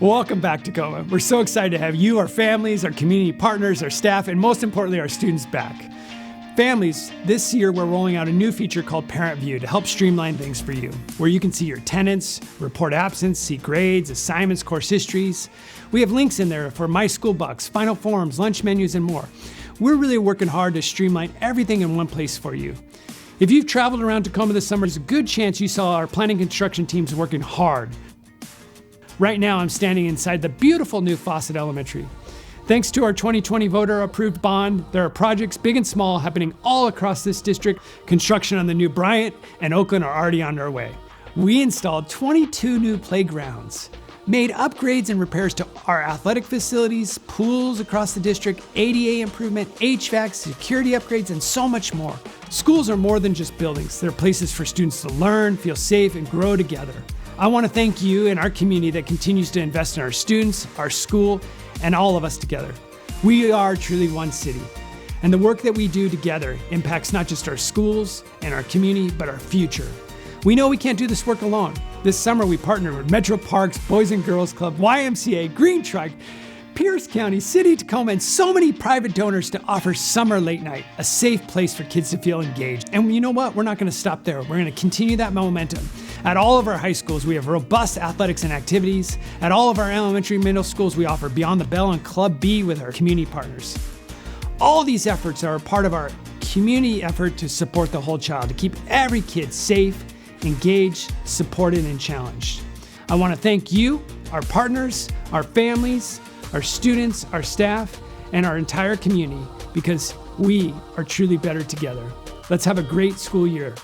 Welcome back, Tacoma. We're so excited to have you, our families, our community partners, our staff, and most importantly, our students back. Families, this year we're rolling out a new feature called Parent View to help streamline things for you, where you can see your attendance, report absence, see grades, assignments, course histories. We have links in there for My School Bucks, Final Forms, lunch menus, and more. We're really working hard to streamline everything in one place for you. If you've traveled around Tacoma this summer, there's a good chance you saw our planning construction teams working hard. Right now, I'm standing inside the beautiful new Fawcett Elementary. Thanks to our 2020 voter-approved bond, there are projects big and small happening all across this district. Construction on the new Bryant and Oakland are already on their way. We installed 22 new playgrounds, made upgrades and repairs to our athletic facilities, pools across the district, ADA improvement, HVAC, security upgrades, and so much more. Schools are more than just buildings. They're places for students to learn, feel safe, and grow together. I want to thank you and our community that continues to invest in our students, our school, and all of us together. We are truly one city, and the work that we do together impacts not just our schools and our community, but our future. We know we can't do this work alone. This summer, we partnered with Metro Parks, Boys and Girls Club, YMCA, Green Truck, Pierce County, City, Tacoma, and so many private donors to offer Summer Late Night, a safe place for kids to feel engaged. And you know what? We're not going to stop there. We're going to continue that momentum. At all of our high schools, we have robust athletics and activities. At all of our elementary and middle schools, we offer Beyond the Bell and Club B with our community partners. All these efforts are a part of our community effort to support the whole child, to keep every kid safe, engaged, supported, and challenged. I want to thank you, our partners, our families, our students, our staff, and our entire community, because we are truly better together. Let's have a great school year.